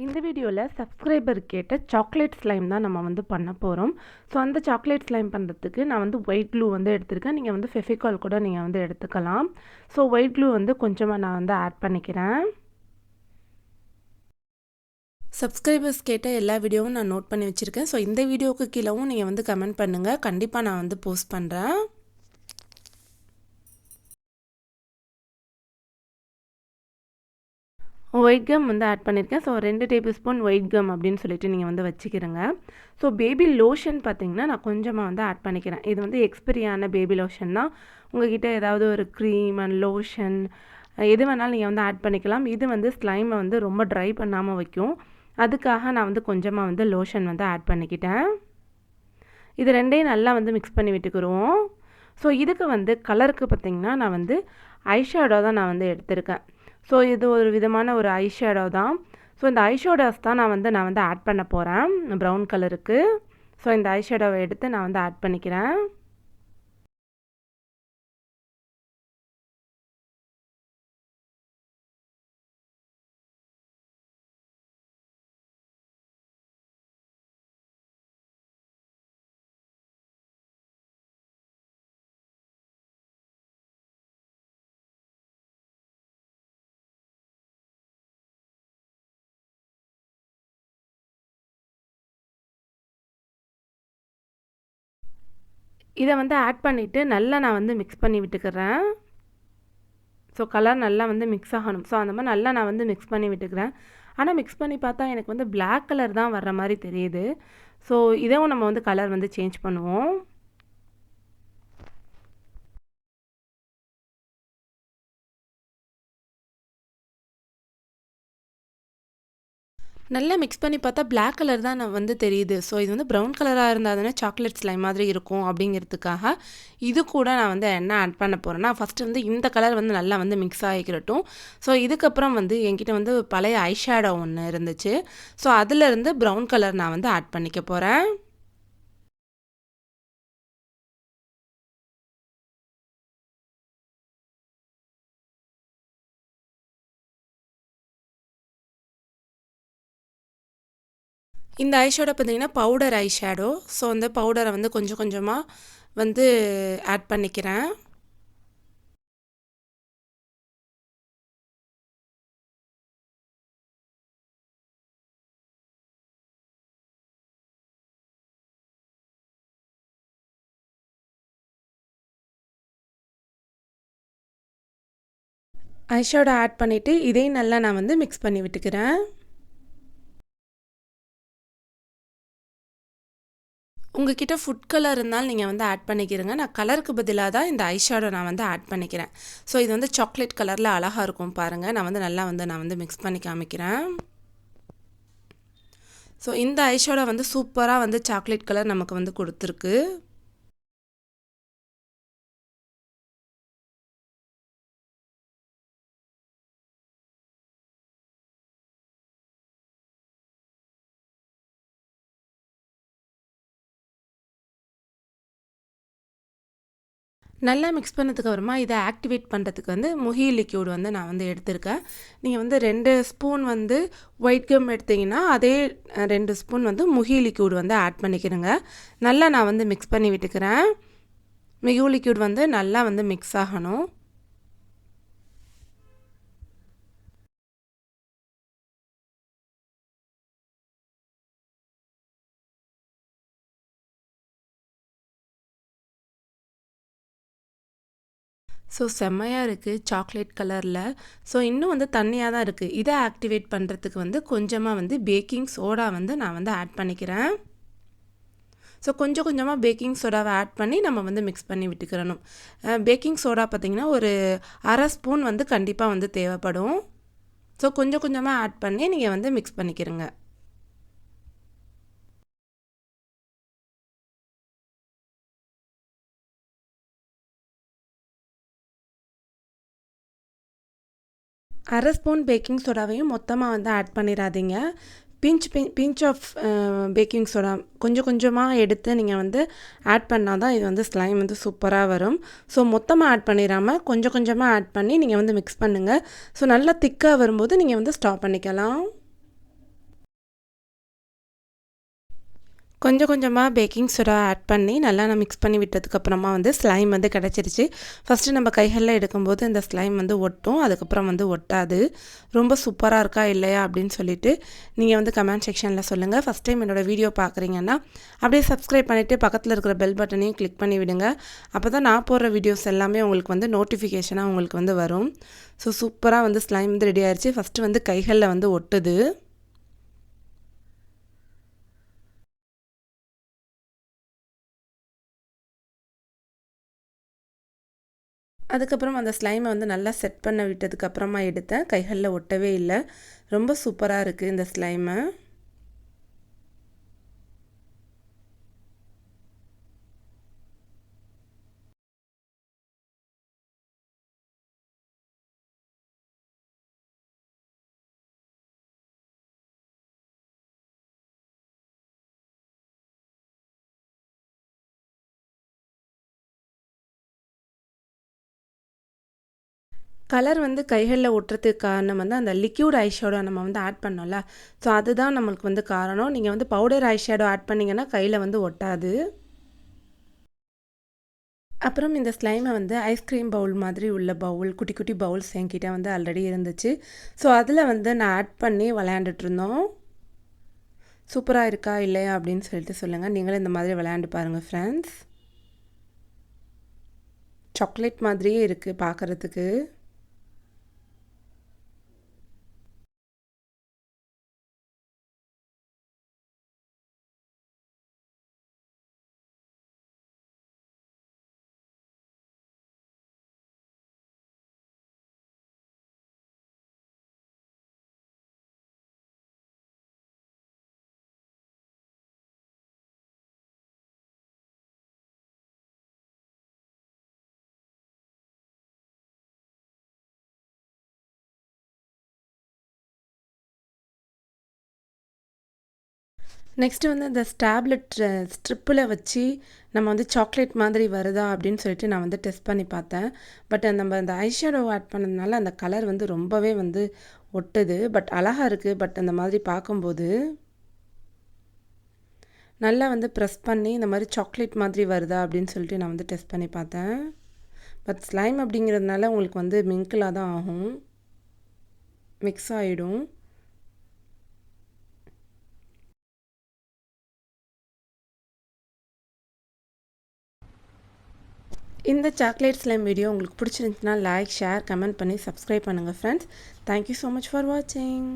இந்த வீடியோவில் சப்ஸ்கிரைபர் கேட்ட சாக்லேட் ஸ்லைம் தான் நம்ம வந்து பண்ண போகிறோம். ஸோ அந்த சாக்லேட் ஸ்லைம் பண்ணுறதுக்கு நான் வந்து ஒயிட் க்ளூ வந்து எடுத்திருக்கேன். நீங்கள் வந்து ஃபெஃபிகால் கூட நீங்கள் வந்து எடுத்துக்கலாம். ஸோ ஒயிட் க்ளூ வந்து கொஞ்சமாக நான் வந்து ஆட் பண்ணிக்கிறேன். சப்ஸ்கிரைபர்ஸ் கேட்ட எல்லா வீடியோவும் நான் நோட் பண்ணி வச்சுருக்கேன். ஸோ இந்த வீடியோவுக்கு கீழவும் நீங்கள் வந்து கமெண்ட் பண்ணுங்கள். கண்டிப்பாக நான் வந்து போஸ்ட் பண்ணுறேன். ஒயிட் கம் வந்து ஆட் பண்ணியிருக்கேன். So 2 table spoon white come அப்படின்னு சொல்லிட்டு நீங்கள் வந்து வச்சுக்கிறங்க. ஸோ பேபி லோஷன் பார்த்தீங்கன்னா நான் கொஞ்சமாக வந்து ஆட் பண்ணிக்கிறேன். இது வந்து எக்ஸ்பைரியான பேபி லோஷன் தான். உங்கள்கிட்ட ஏதாவது ஒரு க்ரீம் அண்ட் லோஷன் எது வேணாலும் நீங்கள் வந்து ஆட் பண்ணிக்கலாம். இது வந்து ஸ்லைமை வந்து ரொம்ப ட்ரை பண்ணாமல் வைக்கும். அதுக்காக நான் வந்து கொஞ்சமாக வந்து லோஷன் வந்து ஆட் பண்ணிக்கிட்டேன். இது ரெண்டையும் நல்லா வந்து மிக்ஸ் பண்ணி விட்டுக்குருவோம். ஸோ இதுக்கு வந்து கலருக்கு பார்த்திங்கன்னா நான் வந்து ஐஷேடோ தான் நான் வந்து எடுத்திருக்கேன். ஸோ இது ஒரு விதமான ஒரு ஐஷேடோ தான். ஸோ இந்த ஐஷேடோஸ் தான் நான் வந்து ஆட் பண்ண போகிறேன் ப்ரௌன் கலருக்கு. ஸோ இந்த ஐஷேடோவை எடுத்து நான் வந்து ஆட் பண்ணிக்கிறேன். இதை வந்து ஆட் பண்ணிவிட்டு நல்லா நான் வந்து மிக்ஸ் பண்ணி விட்டுக்கிறேன். ஸோ கலர் நல்லா வந்து மிக்ஸ் ஆகணும். ஸோ அந்த மாதிரி நல்லா நான் வந்து மிக்ஸ் பண்ணி விட்டுக்கிறேன். ஆனால் மிக்ஸ் பண்ணி பார்த்தா எனக்கு வந்து பிளாக் கலர் தான் வர்ற மாதிரி தெரியுது. ஸோ இதையும் நம்ம வந்து கலர் வந்து சேஞ்ச் பண்ணுவோம். நல்லா மிக்ஸ் பண்ணி பார்த்தா பிளாக் கலர் தான் நான் வந்து தெரியுது. ஸோ இது வந்து ப்ரௌன் கலராக இருந்தால் தானே சாக்லேட் ஸ்லைம் மாதிரி இருக்கும் அப்படிங்கிறதுக்காக இது கூட நான் வந்து என்ன ஆட் பண்ண போகிறேன்னா, ஃபஸ்ட்டு வந்து இந்த கலர் வந்து நல்லா வந்து மிக்ஸ் ஆகிக்கிறட்டும். ஸோ இதுக்கப்புறம் வந்து என்கிட்ட வந்து பழைய ஐஷேடோ ஒன்று இருந்துச்சு. ஸோ அதிலேருந்து ப்ரௌன் கலர் நான் வந்து ஆட் பண்ணிக்க போகிறேன். இந்த ஐஷேடோ பார்த்தீங்கன்னா பவுடர் ஐஷேடோ. ஸோ அந்த பவுடரை வந்து கொஞ்சம் கொஞ்சமாக வந்து ஆட் பண்ணிக்கிறேன். ஐஷேடோ ஆட் பண்ணிவிட்டு இதையும் நல்லா நான் வந்து மிக்ஸ் பண்ணி விட்டுக்கிறேன். உங்ககிட்ட ஃபுட் கலர் இருந்தாலும் நீங்கள் வந்து ஆட் பண்ணிக்கிறங்க. நான் கலருக்கு பதிலாக தான் இந்த ஐஷேடோ நான் வந்து ஆட் பண்ணிக்கிறேன். ஸோ இது வந்து சாக்லேட் கலரில் அழகாக இருக்கும் பாருங்கள். நான் வந்து நல்லா வந்து மிக்ஸ் பண்ணி காமிக்கிறேன். ஸோ இந்த ஐஷேடோ வந்து சூப்பராக வந்து சாக்லேட் கலர் நமக்கு வந்து கொடுத்துருக்கு. நல்லா மிக்ஸ் பண்ணதுக்கு அப்புறமா இதை ஆக்டிவேட் பண்ணுறதுக்கு வந்து முகி லிக்யூட் வந்து நான் வந்து எடுத்திருக்கேன். நீங்கள் வந்து 2 ஸ்பூன் வந்து ஒயிட் கம் எடுத்திங்கன்னா அதே 2 ஸ்பூன் வந்து முகி லிக்யூட் வந்து ஆட் பண்ணிக்கிறேங்க. நல்லா நான் வந்து மிக்ஸ் பண்ணி விட்டுக்கிறேன். முகி லிக்யூட் வந்து நல்லா வந்து மிக்ஸ் ஆகணும். ஸோ செம்மையாக இருக்குது சாக்லேட் கலரில். ஸோ இன்னும் வந்து தண்ணியாக தான் இருக்குது. இதை ஆக்டிவேட் பண்ணுறதுக்கு வந்து கொஞ்சமாக வந்து பேக்கிங் சோடா வந்து நான் வந்து ஆட் பண்ணிக்கிறேன். ஸோ கொஞ்சம் கொஞ்சமாக பேக்கிங் சோடாவை ஆட் பண்ணி நம்ம வந்து மிக்ஸ் பண்ணி விட்டுக்கிறணும். பேக்கிங் சோடா பார்த்திங்கன்னா ஒரு அரை ஸ்பூன் வந்து கண்டிப்பாக வந்து தேவைப்படும். ஸோ கொஞ்சம் கொஞ்சமாக ஆட் பண்ணி நீங்கள் வந்து மிக்ஸ் பண்ணிக்கிறங்க. அரை ஸ்பூன் பேக்கிங் சோடாவையும் மொத்தமாக வந்து ஆட் பண்ணிடாதீங்க. பிஞ்ச் ஆஃப் பேக்கிங் சோடா கொஞ்சம் கொஞ்சமாக எடுத்து நீங்கள் வந்து ஆட் பண்ணால் தான் இது வந்து ஸ்லைம் வந்து சூப்பராக வரும். ஸோ மொத்தமாக ஆட் பண்ணிடாமல் கொஞ்சம் கொஞ்சமாக ஆட் பண்ணி நீங்கள் வந்து மிக்ஸ் பண்ணுங்கள். ஸோ நல்லா திக்காக வரும்போது நீங்கள் வந்து ஸ்டாப் பண்ணிக்கலாம். கொஞ்சம் கொஞ்சமாக பேக்கிங் சோடா ஆட் பண்ணி நல்லா நான் மிக்ஸ் பண்ணி விட்டதுக்கப்புறமா வந்து ஸ்லைம் வந்து கிடச்சிருச்சு. ஃபஸ்ட்டு நம்ம கைகளில் எடுக்கும்போது இந்த ஸ்லைம் வந்து ஒட்டும், அதுக்கப்புறம் வந்து ஒட்டாது. ரொம்ப சூப்பராக இருக்கா இல்லையா அப்படின்னு சொல்லிட்டு நீங்கள் வந்து கமெண்ட் செக்ஷனில் சொல்லுங்கள். ஃபஸ்ட் டைம் என்னோடய வீடியோ பார்க்குறீங்கன்னா அப்படியே சப்ஸ்கிரைப் பண்ணிவிட்டு பக்கத்தில் இருக்கிற பெல் பட்டனையும் கிளிக் பண்ணி விடுங்க. அப்போ தான் நான் போடுற வீடியோஸ் எல்லாமே உங்களுக்கு வந்து நோட்டிஃபிகேஷனாக உங்களுக்கு வந்து வரும். ஸோ சூப்பராக வந்து ஸ்லைம் வந்து ரெடி ஆயிடுச்சு. ஃபஸ்ட்டு வந்து கைகளில் வந்து ஒட்டுது. அதுக்கப்புறம் அந்த ஸ்லைமை வந்து நல்லா செட் பண்ண விட்டதுக்கப்புறமா எடுத்தேன். கைகளில் ஒட்டவே இல்லை. ரொம்ப சூப்பராக இருக்குது இந்த ஸ்லைமு. கலர் வந்து கைகளில் ஒட்டுறதுக்கு காரணம் வந்து அந்த லிக்யூட் ஐ ஷேடோ நம்ம வந்து ஆட் பண்ணோம்ல, ஸோ அதுதான் நம்மளுக்கு வந்து காரணம். நீங்கள் வந்து பவுடர் ஐ ஷேடோ ஆட் பண்ணிங்கன்னா கையில் வந்து ஒட்டாது. அப்புறம் இந்த ஸ்லைமை வந்து ஐஸ்கிரீம் பவுல் மாதிரி உள்ள பவுல், குட்டி குட்டி பவுல்ஸ் என்கிட்ட வந்து ஆல்ரெடி இருந்துச்சு. ஸோ அதில் வந்து நான் ஆட் பண்ணி விளையாண்டுட்டு இருந்தோம். சூப்பராக இருக்கா இல்லையா அப்படின்னு சொல்லிட்டு சொல்லுங்கள். நீங்களும் இந்த மாதிரி விளையாண்டு பாருங்கள் ஃப்ரெண்ட்ஸ். சாக்லேட் மாதிரியே இருக்குது பார்க்குறதுக்கு. நெக்ஸ்ட்டு வந்து இந்த ஸ்டாப்லெட் ஸ்ட்ரிப்பில் வச்சு நம்ம வந்து சாக்லேட் மாதிரி வருதா அப்படின்னு சொல்லிட்டு நான் வந்து டெஸ்ட் பண்ணி பார்த்தேன். பட் நம்ம அந்த ஐஷேடோ ஆட் பண்ணதுனால அந்த கலர் வந்து ரொம்பவே வந்து ஒட்டுது. பட் அழகாக இருக்குது. பட் அந்த மாதிரி பார்க்கும்போது நல்லா வந்து ப்ரெஸ் பண்ணி இந்த மாதிரி சாக்லேட் மாதிரி வருதா அப்படின்னு சொல்லிட்டு நான் வந்து டெஸ்ட் பண்ணி பார்த்தேன். பட் ஸ்லைம் அப்படிங்கிறதுனால உங்களுக்கு வந்து மிங்கிளாக தான் ஆகும், மிக்ஸ் ஆகிடும். இந்த சாக்லேட் ஸ்லைம் வீடியோ உங்களுக்கு பிடிச்சிருந்துச்சுன்னா லைக், ஷேர், கமெண்ட் பண்ணி சப்ஸ்கிரைப் பண்ணுங்கள் friends. Thank you so much for வாட்சிங்.